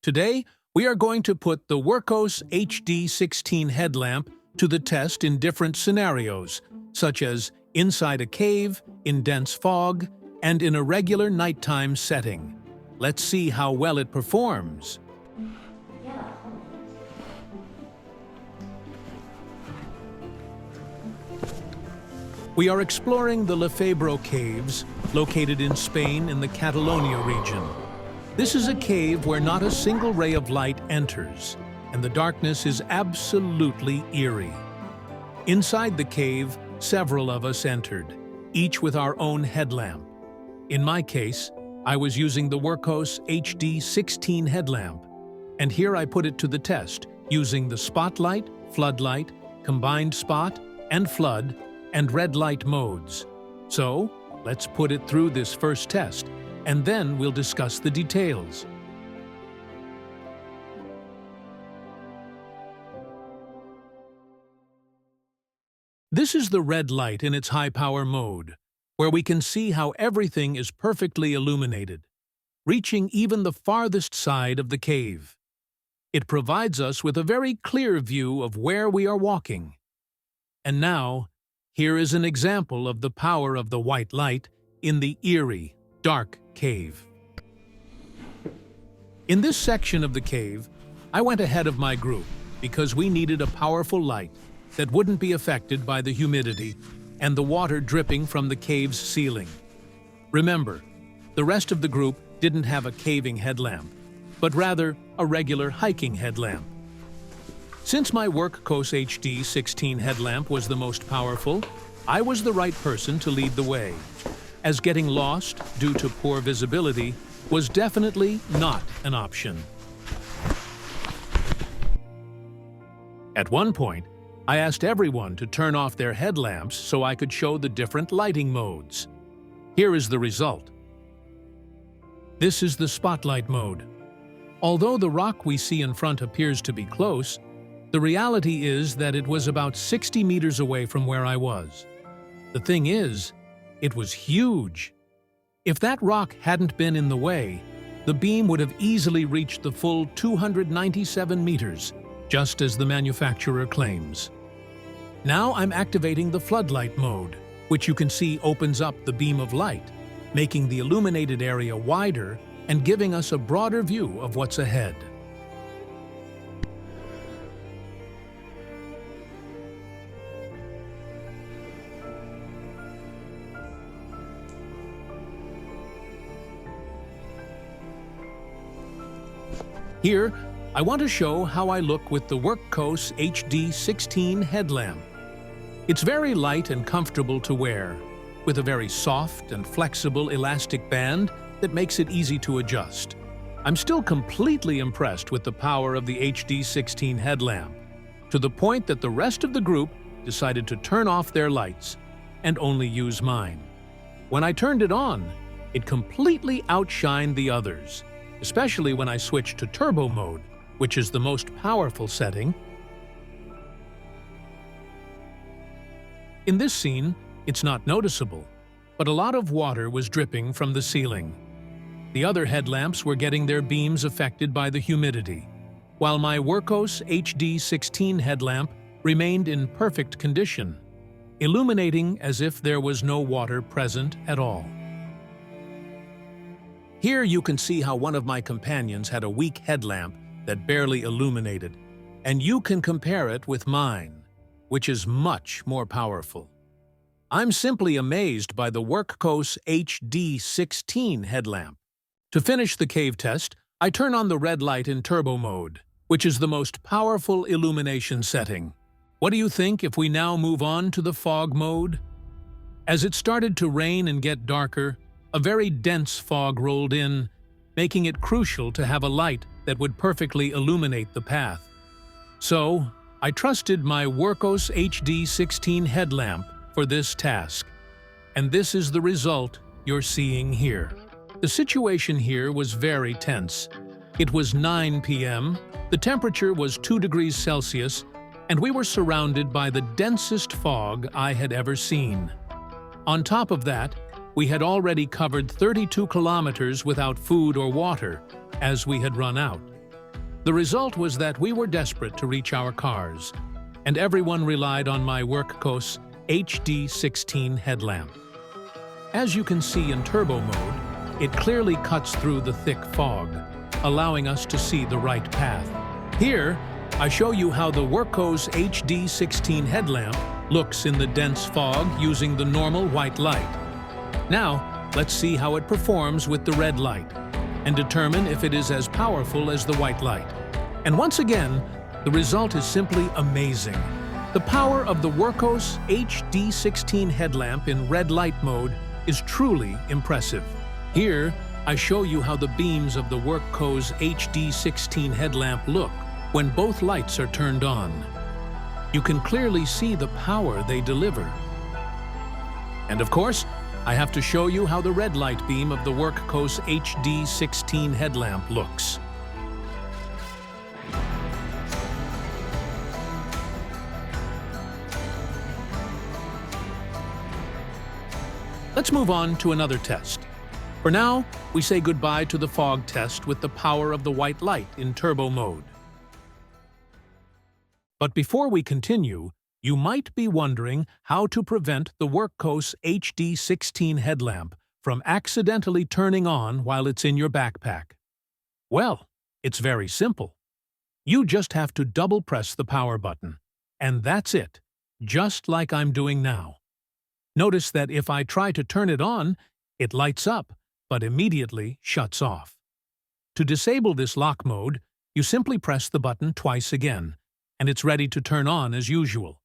Today, we are going to put the Wurkkos HD16 headlamp to the test in different scenarios, such as inside a cave, in dense fog, and in a regular nighttime setting. Let's see how well it performs. We are exploring the Lefebvre Caves, located in Spain in the Catalonia region. This is a cave where not a single ray of light enters, and the darkness is absolutely eerie. Inside the cave, several of us entered, each with our own headlamp. In my case, I was using the Wurkkos HD16 headlamp, and here I put it to the test, using the spotlight, floodlight, combined spot and flood, and red light modes. So, let's put it through this first test, and then we'll discuss the details. This is the red light in its high-power mode, where we can see how everything is perfectly illuminated, reaching even the farthest side of the cave. It provides us with a very clear view of where we are walking. And now, here is an example of the power of the white light in the eerie, dark cave. In this section of the cave, I went ahead of my group because we needed a powerful light that wouldn't be affected by the humidity and the water dripping from the cave's ceiling. Remember, the rest of the group didn't have a caving headlamp, but rather a regular hiking headlamp. Since my Wurkkos HD16 headlamp was the most powerful, I was the right person to lead the way, as getting lost due to poor visibility was definitely not an option. At one point, I asked everyone to turn off their headlamps so I could show the different lighting modes. Here is the result. This is the spotlight mode. Although the rock we see in front appears to be close, the reality is that it was about 60 meters away from where I was. The thing is, it was huge. If that rock hadn't been in the way, the beam would have easily reached the full 297 meters, just as the manufacturer claims. Now I'm activating the floodlight mode, which you can see opens up the beam of light, making the illuminated area wider and giving us a broader view of what's ahead. Here, I want to show how I look with the Wurkkos HD16 headlamp. It's very light and comfortable to wear, with a very soft and flexible elastic band that makes it easy to adjust. I'm still completely impressed with the power of the HD16 headlamp, to the point that the rest of the group decided to turn off their lights and only use mine. When I turned it on, it completely outshined the others, especially when I switched to turbo mode, which is the most powerful setting. In this scene, it's not noticeable, but a lot of water was dripping from the ceiling. The other headlamps were getting their beams affected by the humidity, while my Wurkkos HD16 headlamp remained in perfect condition, illuminating as if there was no water present at all. Here you can see how one of my companions had a weak headlamp that barely illuminated, and you can compare it with mine, which is much more powerful. I'm simply amazed by the Wurkkos HD16 headlamp. To finish the cave test, I turn on the red light in turbo mode, which is the most powerful illumination setting. What do you think if we now move on to the fog mode? As it started to rain and get darker, a very dense fog rolled in, making it crucial to have a light that would perfectly illuminate the path. So, I trusted my Wurkkos HD16 headlamp for this task, and this is the result you're seeing here. The situation here was very tense. It was 9 p.m., the temperature was 2 degrees Celsius, and we were surrounded by the densest fog I had ever seen. On top of that, we had already covered 32 kilometers without food or water, as we had run out. The result was that we were desperate to reach our cars, and everyone relied on my Wurkkos HD16 headlamp. As you can see in turbo mode, it clearly cuts through the thick fog, allowing us to see the right path. Here, I show you how the Wurkkos HD16 headlamp looks in the dense fog using the normal white light. Now, let's see how it performs with the red light, and determine if it is as powerful as the white light. And once again, the result is simply amazing. The power of the Wurkkos HD16 headlamp in red light mode is truly impressive. Here, I show you how the beams of the Wurkkos HD16 headlamp look when both lights are turned on. You can clearly see the power they deliver. And of course, I have to show you how the red light beam of the Wurkkos HD16 headlamp looks. Let's move on to another test. For now, we say goodbye to the fog test with the power of the white light in turbo mode. But before we continue, you might be wondering how to prevent the Wurkkos HD16 headlamp from accidentally turning on while it's in your backpack. Well, it's very simple. You just have to double press the power button, and that's it, just like I'm doing now. Notice that if I try to turn it on, it lights up, but immediately shuts off. To disable this lock mode, you simply press the button twice again, and it's ready to turn on as usual.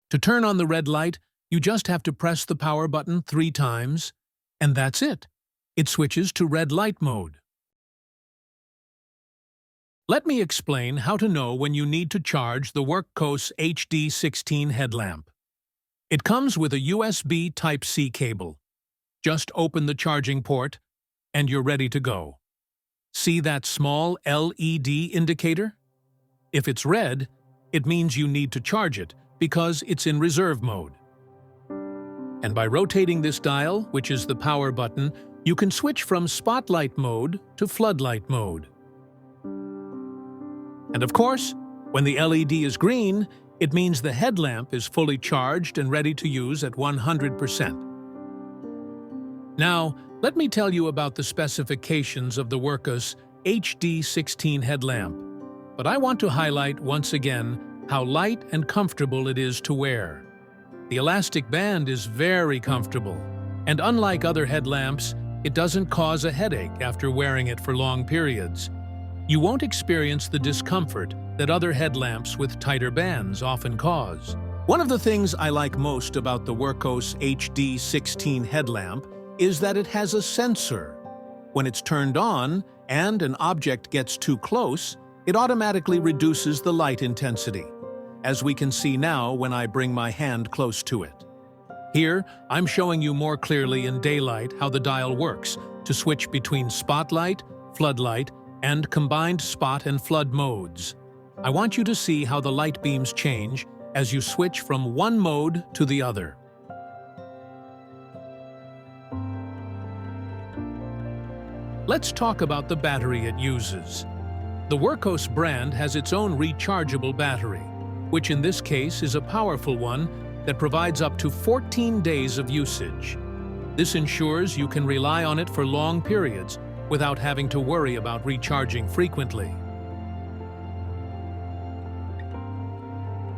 To turn on the red light, you just have to press the power button 3 times, and that's it. It switches to red light mode. Let me explain how to know when you need to charge the Wurkkos HD16 headlamp. It comes with a USB Type-C cable. Just open the charging port, and you're ready to go. See that small LED indicator? If it's red, it means you need to charge it because it's in reserve mode. And by rotating this dial, which is the power button, you can switch from spotlight mode to floodlight mode. And of course, when the LED is green, it means the headlamp is fully charged and ready to use at 100%. Now, let me tell you about the specifications of the Wurkkos HD16 headlamp. But I want to highlight once again how light and comfortable it is to wear. The elastic band is very comfortable, and unlike other headlamps, it doesn't cause a headache after wearing it for long periods. You won't experience the discomfort that other headlamps with tighter bands often cause. One of the things I like most about the Wurkkos HD16 headlamp is that it has a sensor. When it's turned on and an object gets too close, it automatically reduces the light intensity, as we can see now when I bring my hand close to it. Here, I'm showing you more clearly in daylight how the dial works to switch between spotlight, floodlight, and combined spot and flood modes. I want you to see how the light beams change as you switch from one mode to the other. Let's talk about the battery it uses. The Wurkkos brand has its own rechargeable battery, which in this case is a powerful one that provides up to 14 days of usage. This ensures you can rely on it for long periods without having to worry about recharging frequently.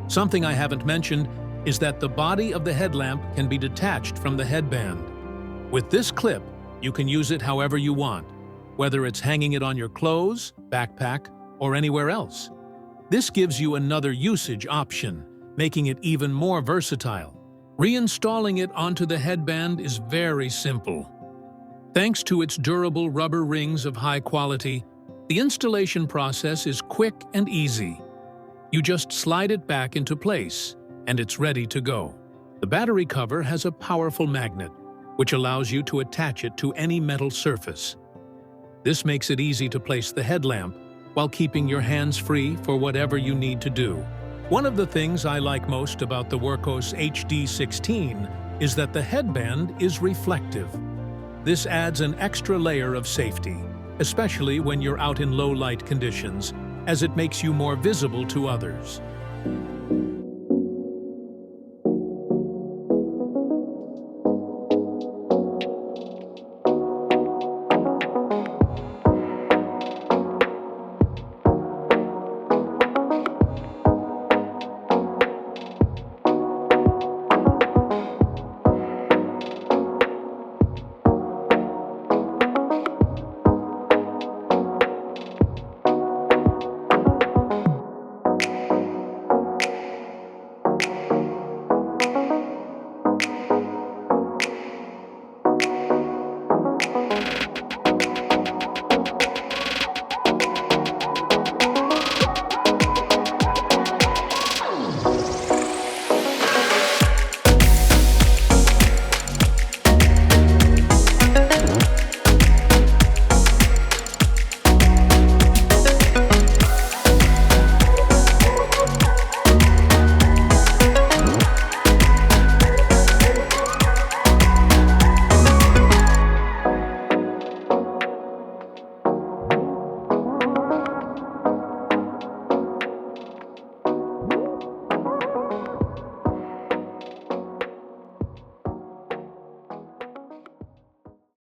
Something I haven't mentioned is that the body of the headlamp can be detached from the headband. With this clip, you can use it however you want, whether it's hanging it on your clothes, backpack, or anywhere else. This gives you another usage option, making it even more versatile. Reinstalling it onto the headband is very simple. Thanks to its durable rubber rings of high quality, the installation process is quick and easy. You just slide it back into place, and it's ready to go. The battery cover has a powerful magnet, which allows you to attach it to any metal surface. This makes it easy to place the headlamp while keeping your hands free for whatever you need to do. One of the things I like most about the Wurkkos HD16 is that the headband is reflective. This adds an extra layer of safety. especially when you're out in low light conditions, as it makes you more visible to others.